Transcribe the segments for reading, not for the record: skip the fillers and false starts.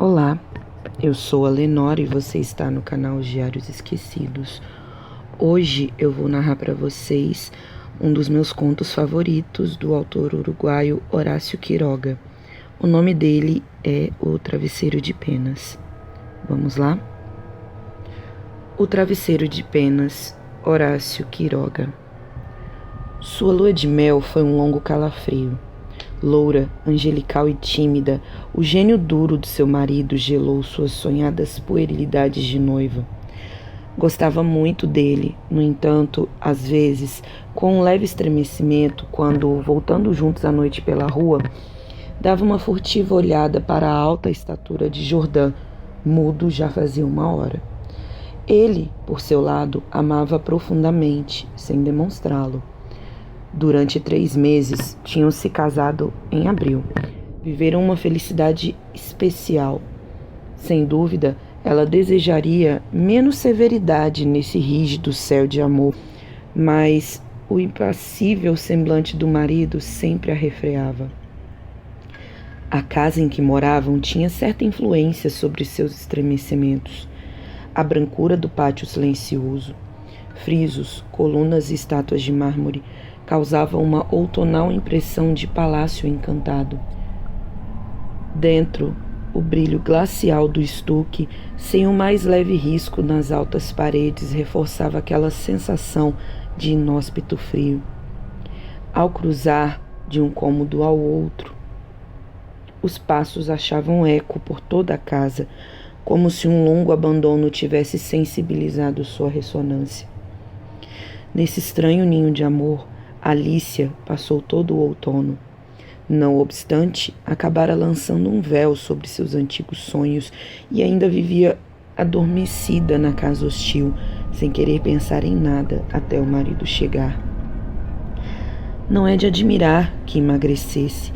Olá, eu sou a Lenora e você está no canal Diários Esquecidos. Hoje eu vou narrar para vocês um dos meus contos favoritos do autor uruguaio Horácio Quiroga. O nome dele é O Travesseiro de Penas. Vamos lá? O Travesseiro de Penas, Horácio Quiroga. Sua lua de mel foi um longo calafrio. Loura, angelical e tímida, o gênio duro de seu marido gelou suas sonhadas puerilidades de noiva. Gostava muito dele, no entanto, às vezes, com um leve estremecimento, quando, voltando juntos à noite pela rua, dava uma furtiva olhada para a alta estatura de Jordã, mudo já fazia uma hora. Ele, por seu lado, amava profundamente, sem demonstrá-lo. Durante 3 meses, tinham se casado em abril. Viveram uma felicidade especial. Sem dúvida, ela desejaria menos severidade nesse rígido céu de amor, mas o impassível semblante do marido sempre a refreava. A casa em que moravam tinha certa influência sobre seus estremecimentos. A brancura do pátio silencioso, frisos, colunas e estátuas de mármore causava uma outonal impressão de palácio encantado. Dentro, o brilho glacial do estuque, sem o mais leve risco nas altas paredes, reforçava aquela sensação de inóspito frio. Ao cruzar de um cômodo ao outro, os passos achavam eco por toda a casa, como se um longo abandono tivesse sensibilizado sua ressonância. Nesse estranho ninho de amor, Alicia passou todo o outono. Não obstante, acabara lançando um véu sobre seus antigos sonhos e ainda vivia adormecida na casa hostil, sem querer pensar em nada até o marido chegar. Não é de admirar que emagrecesse.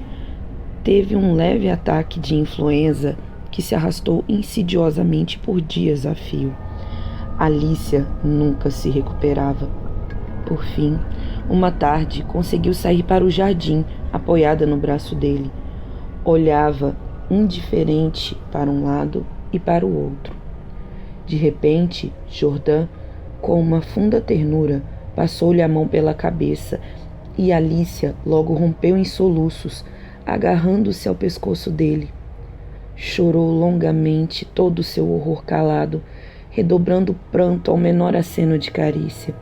Teve um leve ataque de influenza que se arrastou insidiosamente por dias a fio. Alicia nunca se recuperava. Por fim, uma tarde, conseguiu sair para o jardim, apoiada no braço dele. Olhava, indiferente, para um lado e para o outro. De repente, Jordã, com uma funda ternura, passou-lhe a mão pela cabeça e Alicia logo rompeu em soluços, agarrando-se ao pescoço dele. Chorou longamente todo o seu horror calado, redobrando o pranto ao menor aceno de carícia.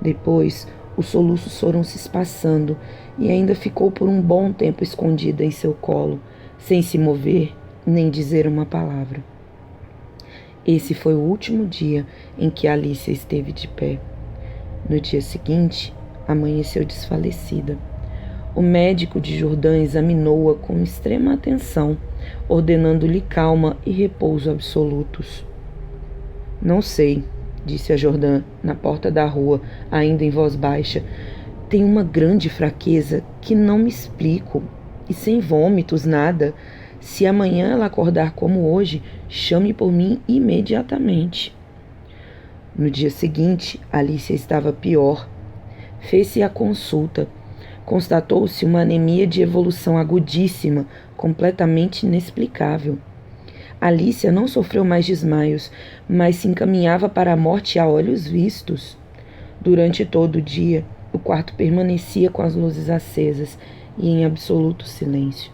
Depois, os soluços foram se espaçando e ainda ficou por um bom tempo escondida em seu colo, sem se mover nem dizer uma palavra. Esse foi o último dia em que Alicia esteve de pé. No dia seguinte, amanheceu desfalecida. O médico de Jordã examinou-a com extrema atenção, ordenando-lhe calma e repouso absolutos. Não sei, disse a Jordã, na porta da rua, ainda em voz baixa. Tenho uma grande fraqueza que não me explico, e sem vômitos, nada. Se amanhã ela acordar como hoje, chame por mim imediatamente. No dia seguinte, Alicia estava pior. Fez-se a consulta. Constatou-se uma anemia de evolução agudíssima, completamente inexplicável. Alicia não sofreu mais desmaios, mas se encaminhava para a morte a olhos vistos. Durante todo o dia, o quarto permanecia com as luzes acesas e em absoluto silêncio.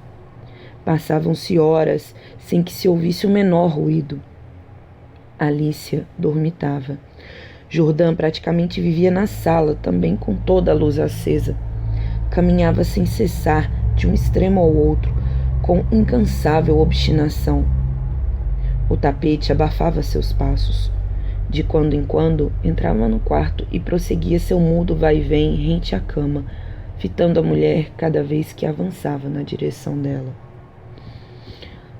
Passavam-se horas sem que se ouvisse o menor ruído. Alicia dormitava. Jordã praticamente vivia na sala, também com toda a luz acesa. Caminhava sem cessar, de um extremo ao outro, com incansável obstinação. O tapete abafava seus passos. De quando em quando, entrava no quarto e prosseguia seu mudo vai-vem rente à cama, fitando a mulher cada vez que avançava na direção dela.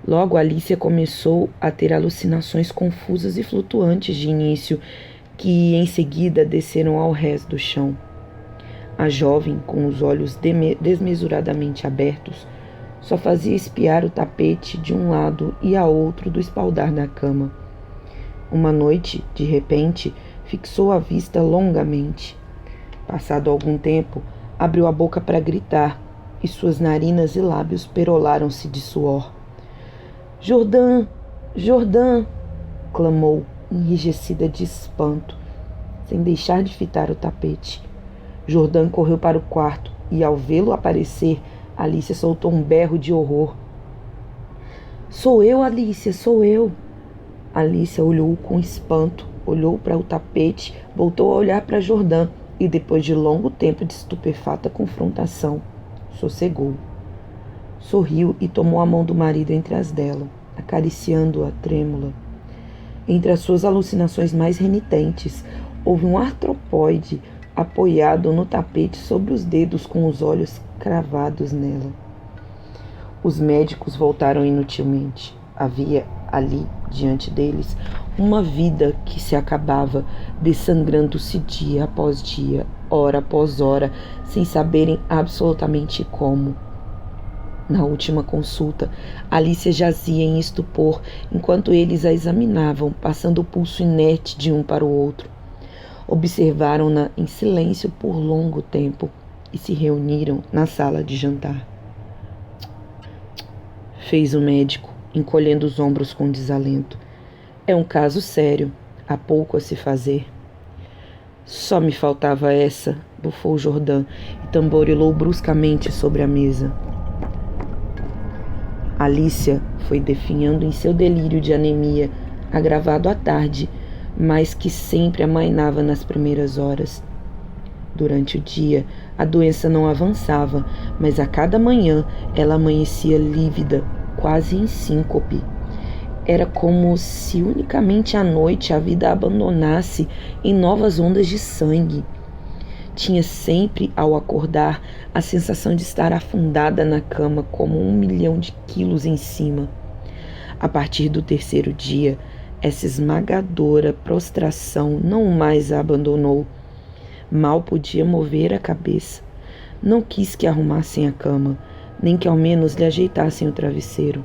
Logo, Alicia começou a ter alucinações confusas e flutuantes de início, que em seguida desceram ao rés do chão. A jovem, com os olhos desmesuradamente abertos, só fazia espiar o tapete de um lado e a outro do espaldar da cama. Uma noite, de repente, fixou a vista longamente. Passado algum tempo, abriu a boca para gritar, e suas narinas e lábios perolaram-se de suor. Jordã! Jordã! Clamou, enrijecida de espanto, sem deixar de fitar o tapete. Jordã correu para o quarto e, ao vê-lo aparecer, Alicia soltou um berro de horror. Sou eu, Alicia, sou eu! Alicia olhou com espanto, olhou para o tapete, voltou a olhar para Jordã e, depois de longo tempo de estupefata confrontação, sossegou. Sorriu e tomou a mão do marido entre as dela, acariciando-a trêmula. Entre as suas alucinações mais renitentes, houve um artropóide apoiado no tapete sobre os dedos com os olhos cravados nela. Os médicos voltaram inutilmente. Havia ali, diante deles, uma vida que se acabava, dessangrando-se dia após dia, hora após hora, sem saberem absolutamente como. Na última consulta, Alicia jazia em estupor enquanto eles a examinavam, passando o pulso inerte de um para o outro. Observaram-na em silêncio por longo tempo e se reuniram na sala de jantar. Fez o médico, encolhendo os ombros com desalento. É um caso sério, há pouco a se fazer. Só me faltava essa, bufou Jordã e tamborilou bruscamente sobre a mesa. Alicia foi definhando em seu delírio de anemia, agravado à tarde, mas que sempre amainava nas primeiras horas. Durante o dia, a doença não avançava, mas a cada manhã ela amanhecia lívida, quase em síncope. Era como se unicamente à noite a vida a abandonasse em novas ondas de sangue. Tinha sempre, ao acordar, a sensação de estar afundada na cama como 1 milhão de quilos em cima. A partir do terceiro dia, essa esmagadora prostração não mais a abandonou. Mal podia mover a cabeça. Não quis que arrumassem a cama, nem que ao menos lhe ajeitassem o travesseiro.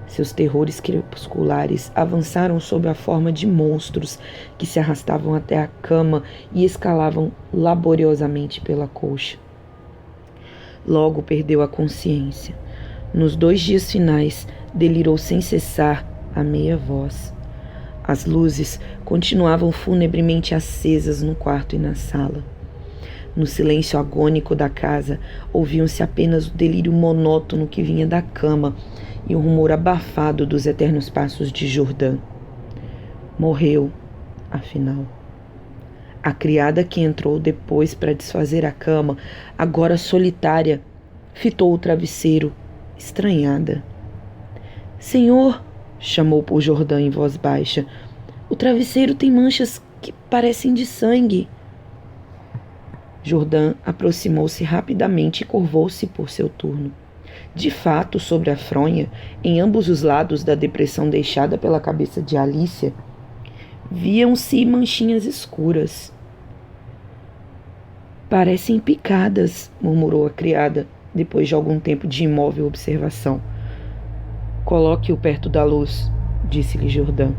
Seus terrores crepusculares avançaram sob a forma de monstros que se arrastavam até a cama e escalavam laboriosamente pela colcha. Logo perdeu a consciência. Nos 2 dias finais, delirou sem cessar a meia voz. As luzes continuavam funebremente acesas no quarto e na sala. No silêncio agônico da casa, ouviam-se apenas o delírio monótono que vinha da cama e o rumor abafado dos eternos passos de Jordã. Morreu, afinal. A criada que entrou depois para desfazer a cama, agora solitária, fitou o travesseiro, estranhada. Senhor, chamou por Jordã em voz baixa, o travesseiro tem manchas que parecem de sangue. Jordã aproximou-se rapidamente e curvou-se por seu turno. De fato, sobre a fronha, em ambos os lados da depressão deixada pela cabeça de Alicia, viam-se manchinhas escuras. Parecem picadas, murmurou a criada, depois de algum tempo de imóvel observação. Coloque-o perto da luz, disse-lhe Jordã.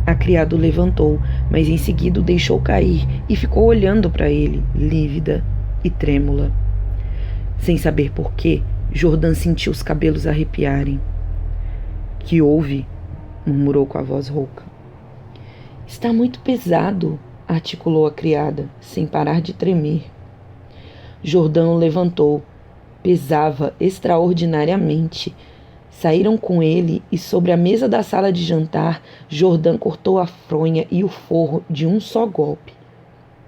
A criada o levantou, mas em seguida o deixou cair e ficou olhando para ele, lívida e trêmula. Sem saber por quê, Jordã sentiu os cabelos arrepiarem. Que houve? Murmurou com a voz rouca. Está muito pesado, articulou a criada, sem parar de tremer. Jordã o levantou. Pesava extraordinariamente. Saíram com ele e sobre a mesa da sala de jantar, Jordã cortou a fronha e o forro de um só golpe.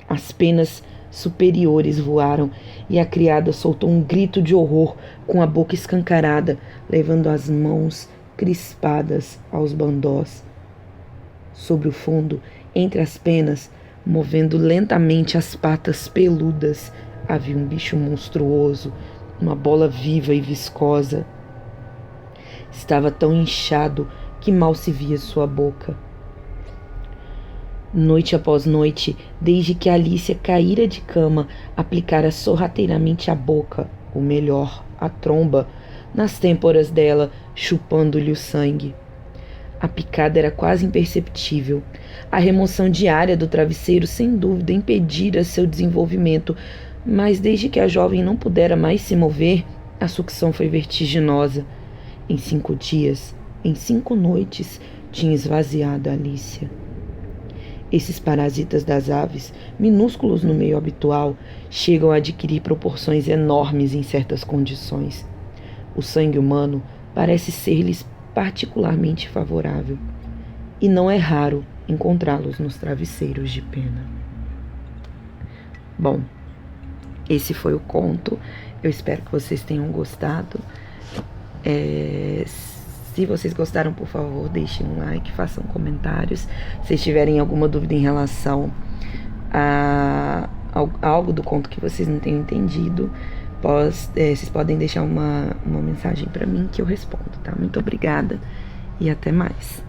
As penas superiores voaram e a criada soltou um grito de horror com a boca escancarada, levando as mãos crispadas aos bandós. Sobre o fundo, entre as penas, movendo lentamente as patas peludas, havia um bicho monstruoso, uma bola viva e viscosa. Estava tão inchado que mal se via sua boca. Noite após noite, desde que Alicia caíra de cama, aplicara sorrateiramente a boca, ou melhor, a tromba, nas têmporas dela, chupando-lhe o sangue. A picada era quase imperceptível. A remoção diária do travesseiro, sem dúvida, impedira seu desenvolvimento, mas desde que a jovem não pudera mais se mover, a sucção foi vertiginosa. Em 5 dias, em 5 noites, tinha esvaziado Alicia. Esses parasitas das aves, minúsculos no meio habitual, chegam a adquirir proporções enormes em certas condições. O sangue humano parece ser-lhes particularmente favorável, e não é raro encontrá-los nos travesseiros de pena. Bom, esse foi o conto. Eu espero que vocês tenham gostado. Se vocês gostaram, por favor, deixem um like, façam comentários. Se tiverem alguma dúvida em relação a algo do conto que vocês não tenham entendido, vocês podem deixar uma mensagem para mim que eu respondo, tá? Muito obrigada e até mais.